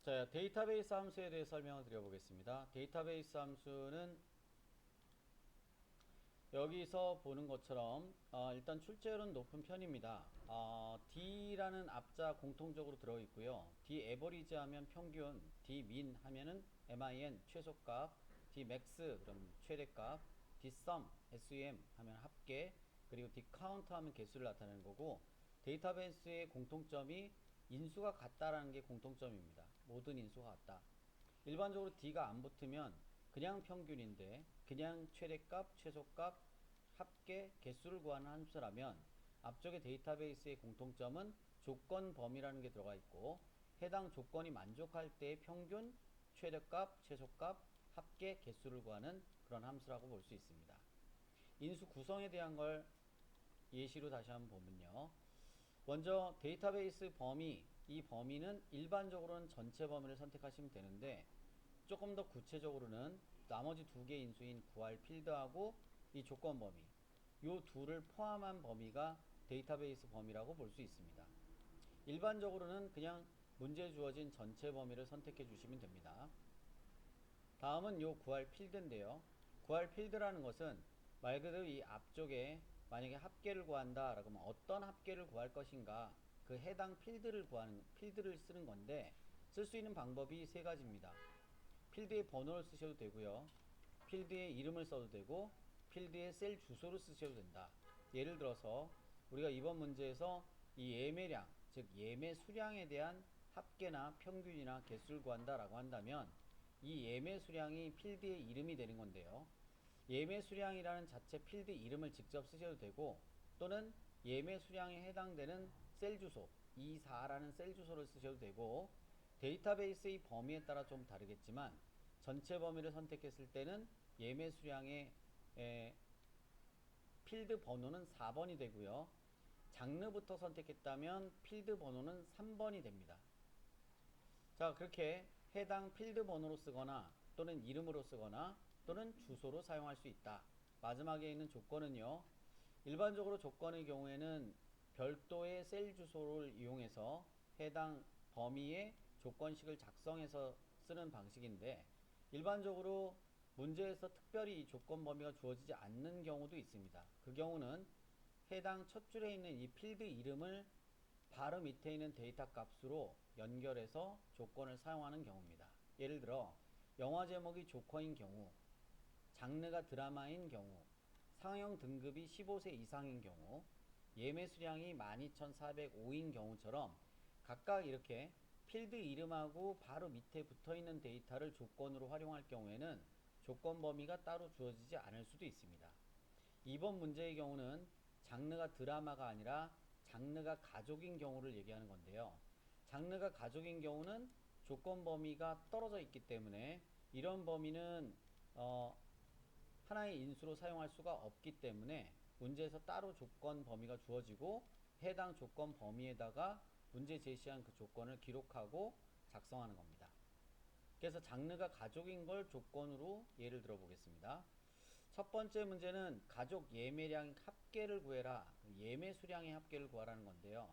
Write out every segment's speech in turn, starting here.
자, 데이터베이스 함수에 대해 설명을 드려보겠습니다. 데이터베이스 함수는 여기서 보는 것처럼 일단 출제율은 높은 편입니다. D라는 앞자 공통적으로 들어있고요. D 에버리지 하면 평균, D 민 하면은 MIN 최소값, D 맥스 그럼 최대값, D sum SUM 하면 합계, 그리고 D count 하면 개수를 나타내는 거고, 데이터베이스의 공통점이 인수가 같다라는 게 공통점입니다. 모든 인수가 같다. 일반적으로 D가 안 붙으면 그냥 평균인데 그냥 최대값, 최소값, 합계, 개수를 구하는 함수라면 앞쪽의 데이터베이스의 공통점은 조건 범위라는 게 들어가 있고, 해당 조건이 만족할 때의 평균, 최대값, 최소값, 합계, 개수를 구하는 그런 함수라고 볼 수 있습니다. 인수 구성에 대한 걸 예시로 다시 한번 보면요. 먼저 데이터베이스 범위, 이 범위는 일반적으로는 전체 범위를 선택하시면 되는데, 조금 더 구체적으로는 나머지 두 개 인수인 구할 필드하고 이 조건 범위, 요 둘을 포함한 범위가 데이터베이스 범위라고 볼 수 있습니다. 일반적으로는 그냥 문제 주어진 전체 범위를 선택해 주시면 됩니다. 다음은 요 구할 필드인데요. 구할 필드라는 것은 말 그대로 이 앞쪽에 만약에 합계를 구한다 라고 하면 어떤 합계를 구할 것인가, 그 해당 필드를 쓰는 건데, 쓸 수 있는 방법이 세 가지입니다. 필드의 번호를 쓰셔도 되고요, 필드의 이름을 써도 되고, 필드의 셀 주소를 쓰셔도 된다. 예를 들어서 우리가 이번 문제에서 이 예매량, 즉 예매 수량에 대한 합계나 평균이나 개수를 구한다 라고 한다면, 이 예매 수량이 필드의 이름이 되는 건데요. 예매 수량이라는 자체 필드 이름을 직접 쓰셔도 되고, 또는 예매 수량에 해당되는 셀 주소 24라는 셀 주소를 쓰셔도 되고, 데이터베이스의 범위에 따라 좀 다르겠지만 전체 범위를 선택했을 때는 예매 수량의 필드 번호는 4번이 되고요. 장르부터 선택했다면 필드 번호는 3번이 됩니다. 자, 그렇게 해당 필드 번호로 쓰거나 또는 이름으로 쓰거나 또는 주소로 사용할 수 있다. 마지막에 있는 조건은요, 일반적으로 조건의 경우에는 별도의 셀 주소를 이용해서 해당 범위의 조건식을 작성해서 쓰는 방식인데, 일반적으로 문제에서 특별히 이 조건 범위가 주어지지 않는 경우도 있습니다. 그 경우는 해당 첫 줄에 있는 이 필드 이름을 바로 밑에 있는 데이터 값으로 연결해서 조건을 사용하는 경우입니다. 예를 들어 영화 제목이 조커인 경우, 장르가 드라마인 경우, 상영 등급이 15세 이상인 경우, 예매 수량이 12,405인 경우처럼 각각 이렇게 필드 이름하고 바로 밑에 붙어있는 데이터를 조건으로 활용할 경우에는 조건 범위가 따로 주어지지 않을 수도 있습니다. 이번 문제의 경우는 장르가 드라마가 아니라 장르가 가족인 경우를 얘기하는 건데요. 장르가 가족인 경우는 조건 범위가 떨어져 있기 때문에 이런 범위는 하나의 인수로 사용할 수가 없기 때문에 문제에서 따로 조건 범위가 주어지고, 해당 조건 범위에다가 문제 제시한 그 조건을 기록하고 작성하는 겁니다. 그래서 장르가 가족인 걸 조건으로 예를 들어 보겠습니다. 첫 번째 문제는 가족 예매량 합계를 구해라. 예매 수량의 합계를 구하라는 건데요.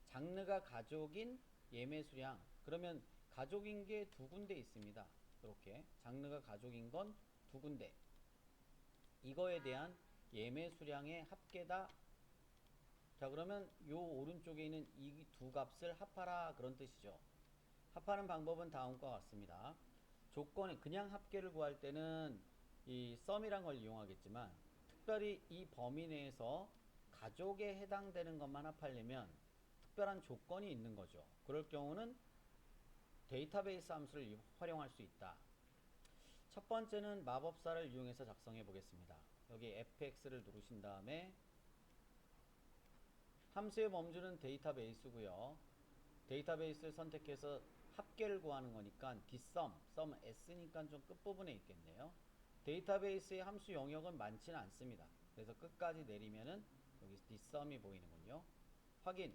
장르가 가족인 예매 수량, 그러면 가족인 게 두 군데 있습니다. 이렇게 장르가 가족인 건 두 군데, 이거에 대한 예매 수량의 합계다. 자, 그러면 요 오른쪽에 있는 이 두 값을 합하라, 그런 뜻이죠. 합하는 방법은 다음과 같습니다. 조건에 그냥 합계를 구할 때는 이 sum이란 걸 이용하겠지만, 특별히 이 범위 내에서 가족에 해당되는 것만 합하려면 특별한 조건이 있는 거죠. 그럴 경우는 데이터베이스 함수를 활용할 수 있다. 첫 번째는 마법사를 이용해서 작성해 보겠습니다. 여기 fx를 누르신 다음에 함수의 범주는 데이터베이스고요. 데이터베이스를 선택해서 합계를 구하는 거니까 dsum, sum s니까 좀 끝부분에 있겠네요. 데이터베이스의 함수 영역은 많지는 않습니다. 그래서 끝까지 내리면은 여기 dsum이 보이는군요. 확인.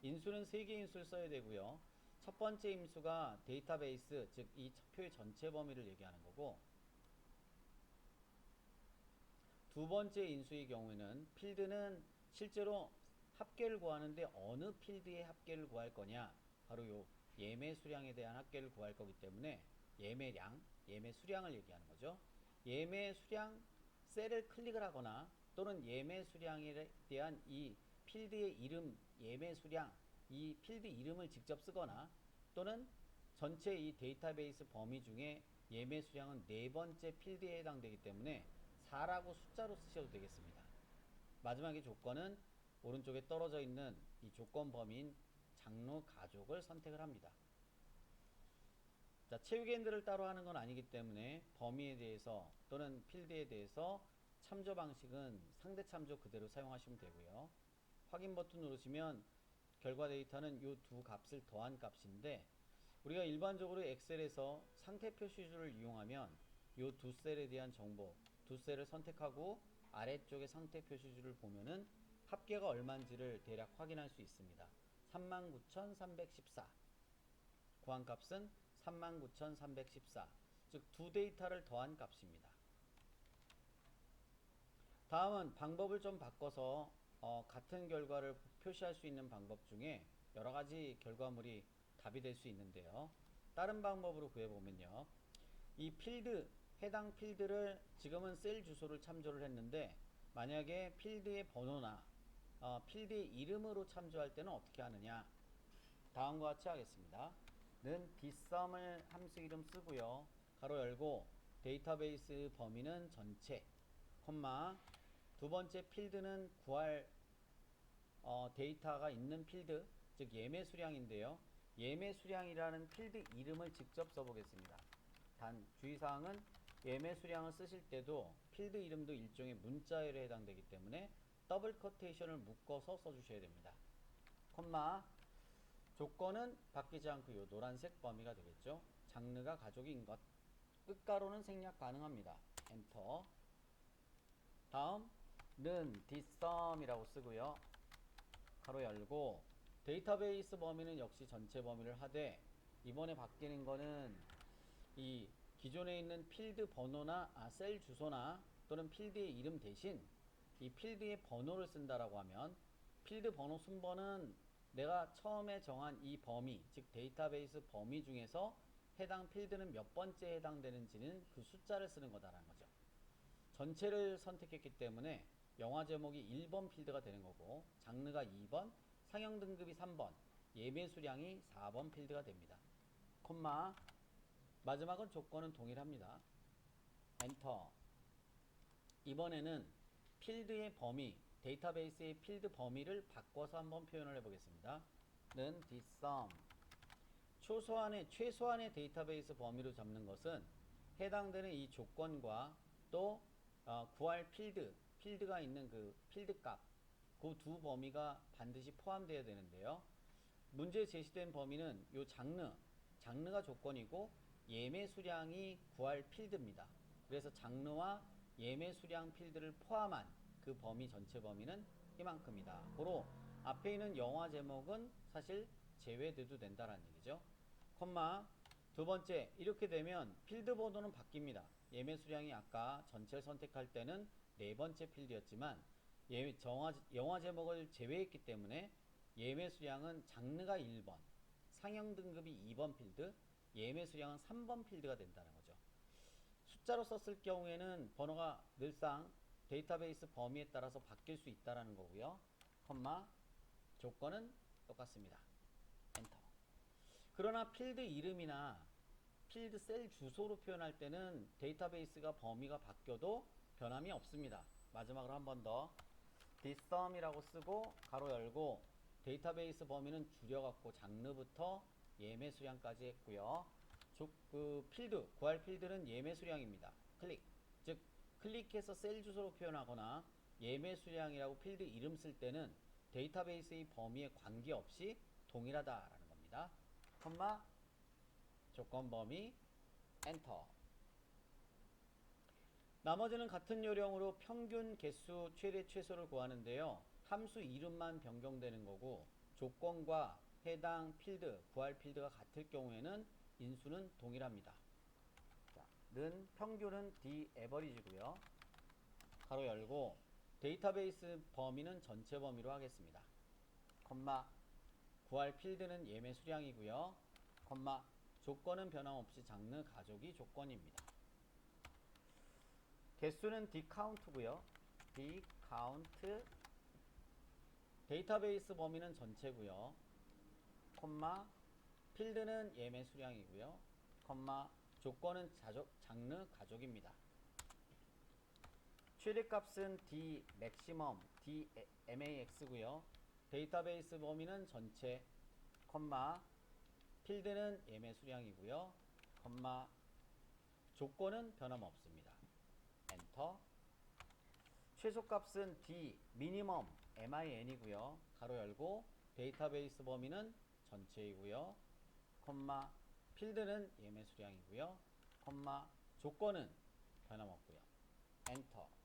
인수는 3개 인수를 써야 되고요. 첫 번째 인수가 데이터베이스, 즉 이 표의 전체 범위를 얘기하는 거고, 두 번째 인수의 경우에는 필드는 실제로 합계를 구하는데 어느 필드의 합계를 구할 거냐, 바로 요 예매 수량에 대한 합계를 구할 거기 때문에 예매량, 예매 수량을 얘기하는 거죠. 예매 수량 셀을 클릭을 하거나 또는 예매 수량에 대한 이 필드의 이름 예매 수량 이 필드 이름을 직접 쓰거나 또는 전체 이 데이터베이스 범위 중에 예매 수량은 네 번째 필드에 해당되기 때문에 4라고 숫자로 쓰셔도 되겠습니다. 마지막에 조건은 오른쪽에 떨어져 있는 이 조건 범위인 장로 가족을 선택을 합니다. 자, 체육엔드를 따로 하는 건 아니기 때문에 범위에 대해서 또는 필드에 대해서 참조 방식은 상대 참조 그대로 사용하시면 되고요. 확인 버튼 누르시면 결과 데이터는 이 두 값을 더한 값인데 우리가 일반적으로 엑셀에서 상태 표시줄을 이용하면 이 두 셀에 대한 정보 두 셀을 선택하고 아래쪽에 상태 표시줄을 보면은 합계가 얼마인지를 대략 확인할 수 있습니다. 39,314 구한 값은 39,314 즉 두 데이터를 더한 값입니다. 다음은 방법을 좀 바꿔서 같은 결과를 표시할 수 있는 방법 중에 여러가지 결과물이 답이 될 수 있는데요. 다른 방법으로 구해보면요. 이 필드, 해당 필드를 지금은 셀 주소를 참조를 했는데 만약에 필드의 번호나 필드의 이름으로 참조할 때는 어떻게 하느냐. 다음과 같이 하겠습니다. 는 dsum을 함수 이름 쓰고요. 가로 열고 데이터베이스 범위는 전체, 콤마 두 번째 필드는 구할 데이터가 있는 필드, 즉 예매 수량인데요. 예매 수량이라는 필드 이름을 직접 써보겠습니다. 단 주의사항은 예매 수량을 쓰실 때도 필드 이름도 일종의 문자열에 해당되기 때문에 더블 커테이션을 묶어서 써주셔야 됩니다. 콤마 조건은 바뀌지 않고 이 노란색 범위가 되겠죠. 장르가 가족인 것. 끝가로는 생략 가능합니다. 엔터. 다음 는 dsum이라고 쓰고요. 가로 열고 데이터베이스 범위는 역시 전체 범위를 하되 이번에 바뀌는 거는 이 기존에 있는 필드 번호나 셀 주소나 또는 필드의 이름 대신 이 필드의 번호를 쓴다라고 하면 필드 번호 순번은 내가 처음에 정한 이 범위, 즉 데이터베이스 범위 중에서 해당 필드는 몇 번째에 해당되는지는 그 숫자를 쓰는 거다라는 거죠. 전체를 선택했기 때문에 영화 제목이 1번 필드가 되는 거고 장르가 2번, 상영 등급이 3번, 예매 수량이 4번 필드가 됩니다. 콤마 마지막은 조건은 동일합니다. 엔터. 이번에는 필드의 범위, 데이터베이스의 필드 범위를 바꿔서 한번 표현을 해보겠습니다. 는 dsum 최소한의 데이터베이스 범위로 잡는 것은 해당되는 이 조건과 또 구할 필드가 있는 그 필드 값, 그 두 범위가 반드시 포함되어야 되는데요. 문제에 제시된 범위는 이 장르가 조건이고 예매 수량이 구할 필드입니다. 그래서 장르와 예매 수량 필드를 포함한 그 범위 전체 범위는 이만큼이다. 고로 앞에 있는 영화 제목은 사실 제외돼도 된다라는 얘기죠. 콤마 두 번째 이렇게 되면 필드 번호는 바뀝니다. 예매 수량이 아까 전체를 선택할 때는 네 번째 필드였지만 영화 제목을 제외했기 때문에 예매 수량은 장르가 1번, 상영 등급이 2번 필드, 예매 수량은 3번 필드가 된다는 거죠. 숫자로 썼을 경우에는 번호가 늘상 데이터베이스 범위에 따라서 바뀔 수 있다는 거고요. 콤마 조건은 똑같습니다. 엔터. 그러나 필드 이름이나 필드 셀 주소로 표현할 때는 데이터베이스가 범위가 바뀌어도 변함이 없습니다. 마지막으로 한 번 더 dsum이라고 쓰고 가로 열고 데이터베이스 범위는 줄여갖고 장르부터 예매 수량까지 했고요. 구할 필드는 예매 수량입니다. 클릭. 즉 클릭해서 셀 주소로 표현하거나 예매 수량이라고 필드 이름 쓸 때는 데이터베이스의 범위에 관계없이 동일하다라는 겁니다. 콤마 조건 범위 엔터. 나머지는 같은 요령으로 평균 개수 최대 최소를 구하는데요. 함수 이름만 변경되는 거고 조건과 해당 필드, 구할 필드가 같을 경우에는 인수는 동일합니다. 자, 는 평균은 daverage고요. 가로 열고 데이터베이스 범위는 전체 범위로 하겠습니다. 콤마 구할 필드는 예매 수량이고요. 콤마 조건은 변함없이 장르 가족이 조건입니다. 개수는 dcount고요. dcount 데이터베이스 범위는 전체고요. 콤마 필드는 예매 수량이고요. 콤마 조건은 장르 가족입니다. 최대값은 d maximum d max고요. 데이터베이스 범위는 전체 콤마 필드는 예매 수량이고요. 콤마 조건은 변함없습니다. 엔터. 최소값은 d minimum min이고요. 가로 열고 데이터베이스 범위는 전체이고요. 콤마 필드는 예매 수량이고요. 콤마 조건은 변함없고요. 엔터.